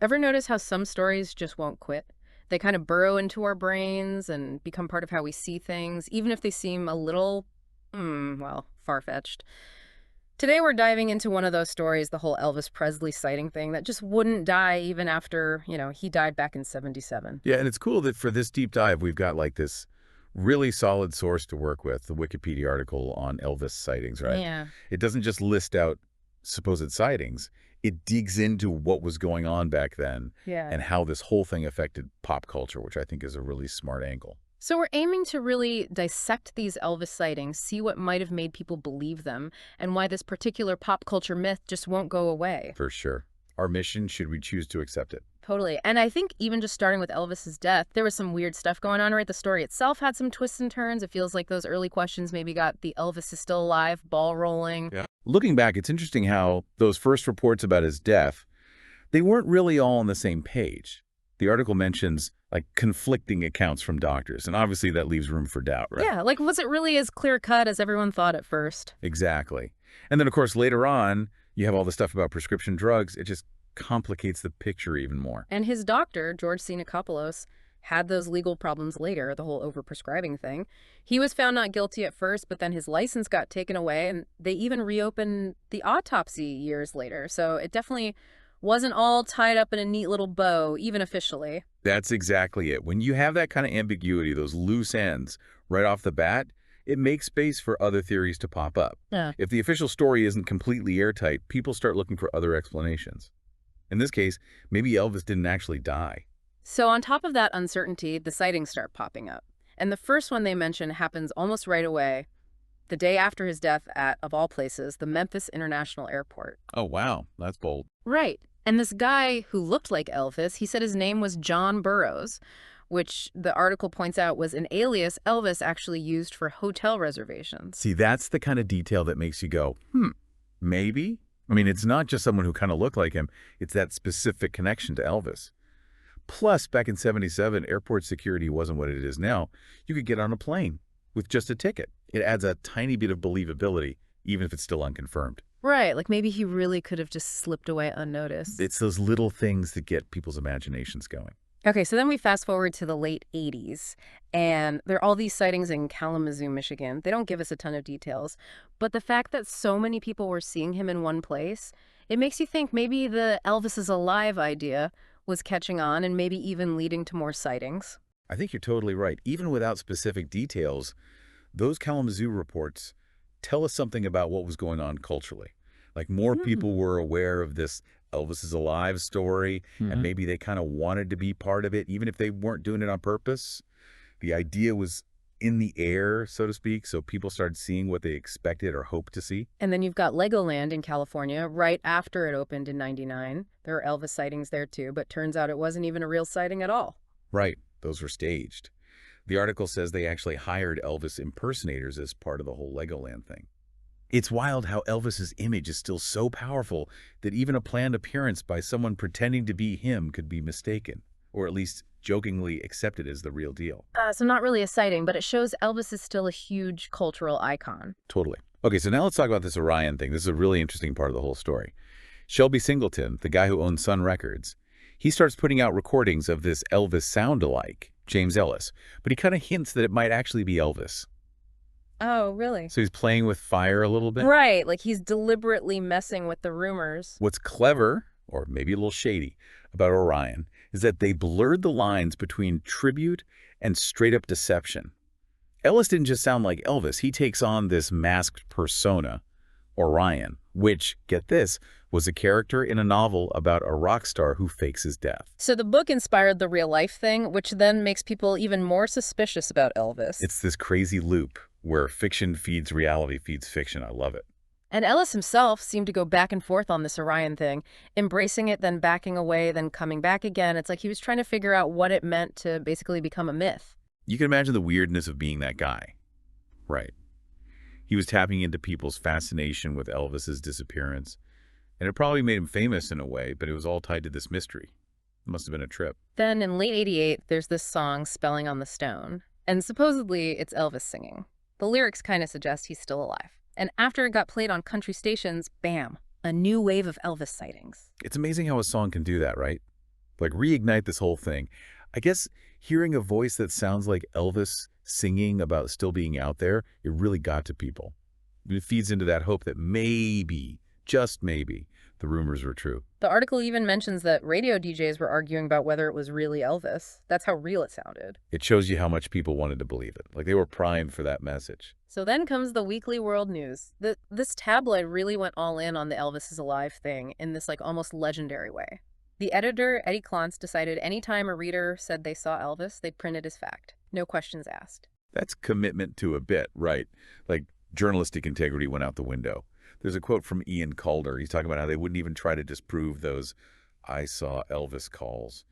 Ever notice how some stories just won't quit? They kind of burrow into our brains and become part of how we see things, even if they seem a little, well, far-fetched. Today we're diving into one of those stories, the whole Elvis Presley sighting thing that just wouldn't die even after, he died back in 77. Yeah, and it's cool that for this deep dive, we've got like this really solid source to work with, the Wikipedia article on Elvis sightings, right? Yeah. It doesn't just list out supposed sightings. It digs into what was going on back then Yeah. and how this whole thing affected pop culture, which I think is a really smart angle. So we're aiming to really dissect these Elvis sightings, see what might have made people believe them, and why this particular pop culture myth just won't go away. For sure. Our mission, should we choose to accept it? Totally. And I think even just starting with Elvis's death, there was some weird stuff going on, right? The story itself had some twists and turns. It feels like those early questions maybe got the Elvis is still alive ball rolling. Yeah. Looking back, it's interesting how those first reports about his death, they weren't really all on the same page. The article mentions like conflicting accounts from doctors, and obviously that leaves room for doubt, right? Yeah, like was it really as clear cut as everyone thought at first? Exactly. And then, of course, later on, you have all the stuff about prescription drugs. It just complicates the picture even more. And his doctor, George Sinakopoulos, had those legal problems later, the whole overprescribing thing. He was found not guilty at first, but then his license got taken away, and they even reopened the autopsy years later. So it definitely wasn't all tied up in a neat little bow, even officially. That's exactly it. When you have that kind of ambiguity, those loose ends, right off the bat, it makes space for other theories to pop up. Yeah. If the official story isn't completely airtight, people start looking for other explanations. In this case, maybe Elvis didn't actually die. So on top of that uncertainty, the sightings start popping up. And the first one they mention happens almost right away, the day after his death at, of all places, the Memphis International Airport. Oh, wow. That's bold. Right. And this guy who looked like Elvis, he said his name was John Burroughs, which the article points out was an alias Elvis actually used for hotel reservations. See, that's the kind of detail that makes you go, maybe? I mean, it's not just someone who kind of looked like him. It's that specific connection to Elvis. Plus, back in 77, airport security wasn't what it is now. You could get on a plane with just a ticket. It adds a tiny bit of believability, even if it's still unconfirmed. Right, like maybe he really could have just slipped away unnoticed. It's those little things that get people's imaginations going. Okay, so then we fast forward to the late 80s, and there are all these sightings in Kalamazoo, Michigan. They don't give us a ton of details, but the fact that so many people were seeing him in one place, it makes you think maybe the Elvis is alive idea was catching on and maybe even leading to more sightings. I think you're totally right. Even without specific details, those Kalamazoo reports tell us something about what was going on culturally. Like more people were aware of this Elvis is alive story, and maybe they kind of wanted to be part of it, even if they weren't doing it on purpose. The idea was in the air, so to speak, so people started seeing what they expected or hoped to see. And then you've got Legoland in California right after it opened in 99. There are Elvis sightings there too, but turns out it wasn't even a real sighting at all. Right, those were staged. The article says they actually hired Elvis impersonators as part of the whole Legoland thing. It's wild how Elvis's image is still so powerful that even a planned appearance by someone pretending to be him could be mistaken, or at least jokingly accepted as the real deal. So not really a sighting, but it shows Elvis is still a huge cultural icon. Totally. Okay, so now let's talk about this Orion thing. This is a really interesting part of the whole story. Shelby Singleton, the guy who owns Sun Records, he starts putting out recordings of this Elvis sound-alike, James Ellis, but he kind of hints that it might actually be Elvis. Oh, really? So he's playing with fire a little bit. Right, like he's deliberately messing with the rumors. What's clever, or maybe a little shady, about Orion is that they blurred the lines between tribute and straight-up deception. Ellis didn't just sound like Elvis. He takes on this masked persona, Orion, which, get this, was a character in a novel about a rock star who fakes his death. So the book inspired the real-life thing, which then makes people even more suspicious about Elvis. It's this crazy loop where fiction feeds reality feeds fiction. I love it. And Ellis himself seemed to go back and forth on this Orion thing, embracing it, then backing away, then coming back again. It's like he was trying to figure out what it meant to basically become a myth. You can imagine the weirdness of being that guy. Right. He was tapping into people's fascination with Elvis's disappearance. And it probably made him famous in a way, but it was all tied to this mystery. It must have been a trip. Then in late 88, there's this song, Spelling on the Stone. And supposedly it's Elvis singing. The lyrics kind of suggest he's still alive. And after it got played on country stations, bam, a new wave of Elvis sightings. It's amazing how a song can do that, right? like reignite this whole thing. I guess hearing a voice that sounds like Elvis singing about still being out there, it really got to people. It feeds into that hope that maybe, just maybe, the rumors were true. The article even mentions that radio DJs were arguing about whether it was really Elvis. That's how real it sounded. It shows you how much people wanted to believe it. Like they were primed for that message. So then comes the Weekly World News. This tabloid really went all in on the Elvis is alive thing in this like almost legendary way. The editor, Eddie Clance, decided anytime a reader said they saw Elvis, they'd print it as fact. No questions asked. That's commitment to a bit, right? Like journalistic integrity went out the window. There's a quote from Ian Calder. He's talking about how they wouldn't even try to disprove those "I saw Elvis" calls.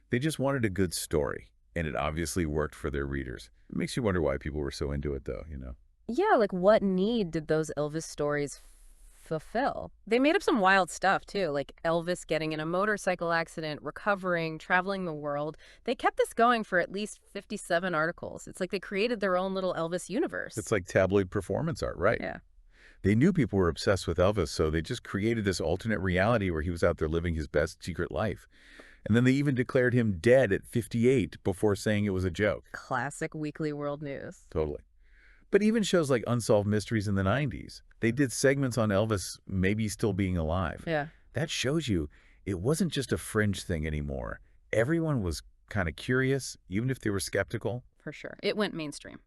They just wanted a good story, and it obviously worked for their readers. It makes you wonder why people were so into it, though, you know? Yeah, like what need did those Elvis stories fulfill? They made up some wild stuff too, like Elvis getting in a motorcycle accident, recovering, traveling the world. They kept this going for at least 57 articles. It's like they created their own little Elvis universe. It's like tabloid performance art, right? Yeah. They knew people were obsessed with Elvis, so they just created this alternate reality where he was out there living his best secret life. And then they even declared him dead at 58 before saying it was a joke. Classic Weekly World News. Totally. But even shows like Unsolved Mysteries in the 90s, they did segments on Elvis maybe still being alive. Yeah, That shows you it wasn't just a fringe thing anymore. Everyone was kind of curious, even if they were skeptical. for sure. It went mainstream.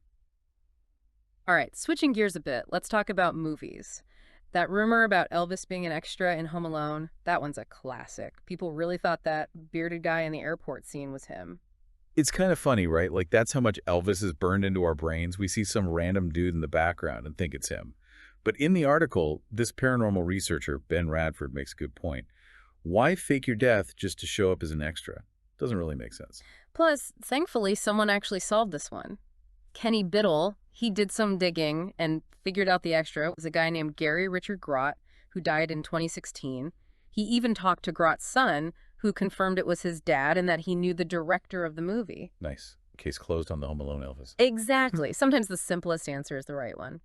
All right, switching gears a bit, let's talk about movies. That rumor about Elvis being an extra in Home Alone, that one's a classic. People really thought that bearded guy in the airport scene was him. It's kind of funny, right? Like that's how much Elvis is burned into our brains. We see some random dude in the background and think it's him. But in the article, this paranormal researcher, Ben Radford, makes a good point. Why fake your death just to show up as an extra? Doesn't really make sense. Plus, thankfully, someone actually solved this one. Kenny Biddle, he did some digging and figured out the extra. It was a guy named Gary Richard Grott, who died in 2016. He even talked to Grott's son, who confirmed it was his dad and that he knew the director of the movie. Nice. Case closed on the Home Alone Elvis. Exactly. Sometimes the simplest answer is the right one.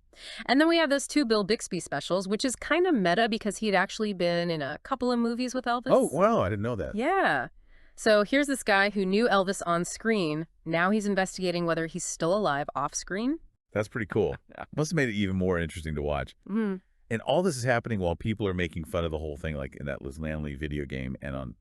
And then we have those two Bill Bixby specials, which is kind of meta because he'd actually been in a couple of movies with Elvis. Oh, wow. I didn't know that. Yeah. So here's this guy who knew Elvis on screen. Now he's investigating whether he's still alive off screen. That's pretty cool. Must have made it even more interesting to watch. Mm. And all this is happening while people are making fun of the whole thing, like in that Liz Lanley video game and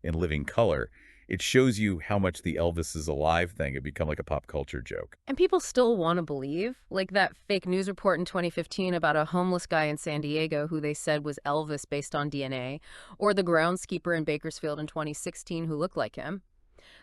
in Living Color. It shows you how much the Elvis is alive thing had become like a pop culture joke. And people still want to believe, like that fake news report in 2015 about a homeless guy in San Diego who they said was Elvis based on DNA, or the groundskeeper in Bakersfield in 2016 who looked like him.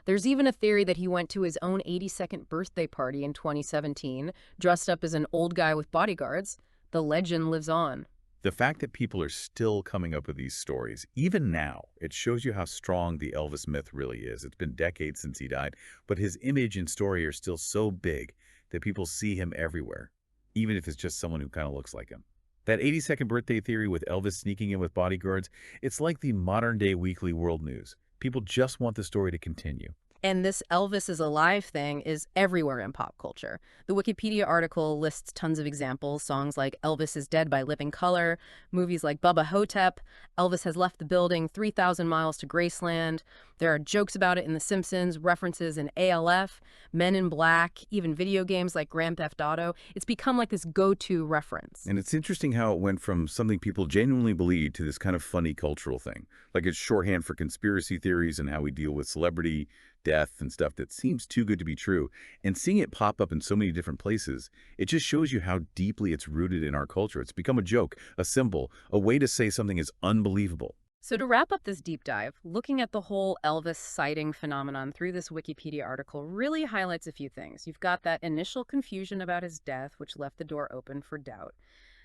There's even a theory that he went to his own 82nd birthday party in 2017, dressed up as an old guy with bodyguards. The legend lives on. The fact that people are still coming up with these stories, even now, it shows you how strong the Elvis myth really is. It's been decades since he died, but his image and story are still so big that people see him everywhere, even if it's just someone who kind of looks like him. That 82nd birthday theory with Elvis sneaking in with bodyguards, it's like the modern-day Weekly World News. People just want the story to continue. And this Elvis is alive thing is everywhere in pop culture. The Wikipedia article lists tons of examples, songs like Elvis is Dead by Living Color, movies like Bubba Hotep, Elvis has left the building 3,000 miles to Graceland. There are jokes about it in The Simpsons, references in ALF, Men in Black, even video games like Grand Theft Auto. It's become like this go-to reference. And it's interesting how it went from something people genuinely believe to this kind of funny cultural thing. Like it's shorthand for conspiracy theories and how we deal with celebrity, death, and stuff that seems too good to be true. And seeing it pop up in so many different places, it just shows you how deeply it's rooted in our culture. It's become a joke, a symbol, a way to say something is unbelievable. So to wrap up this deep dive, looking at the whole Elvis sighting phenomenon through this Wikipedia article really highlights a few things. You've got that initial confusion about his death, which left the door open for doubt.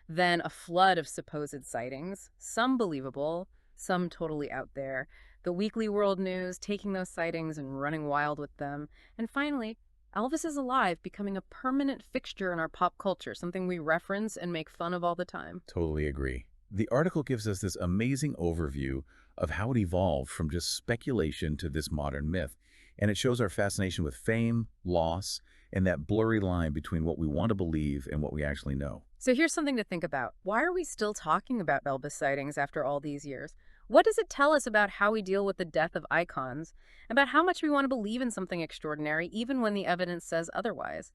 Then a flood of supposed sightings, some believable, some totally out there. The Weekly World News taking those sightings and running wild with them. And finally, Elvis is alive, becoming a permanent fixture in our pop culture, something we reference and make fun of all the time. Totally agree. The article gives us this amazing overview of how it evolved from just speculation to this modern myth. And it shows our fascination with fame, loss, and that blurry line between what we want to believe and what we actually know. So here's something to think about. Why are we still talking about Elvis sightings after all these years? What does it tell us about how we deal with the death of icons? About how much we want to believe in something extraordinary, even when the evidence says otherwise?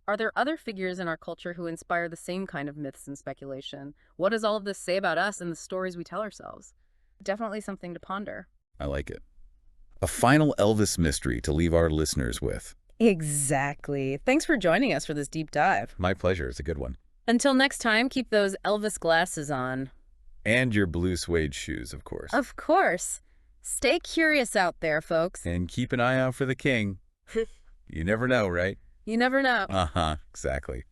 Are there other figures in our culture who inspire the same kind of myths and speculation? What does all of this say about us and the stories we tell ourselves? Definitely something to ponder. I like it. A final Elvis mystery to leave our listeners with. Exactly. Thanks for joining us for this deep dive. My pleasure. It's a good one. Until next time, keep those Elvis glasses on. And your blue suede shoes, of course. Of course. Stay curious out there, folks. And keep an eye out for the king. You never know, right? You never know. Uh-huh, exactly.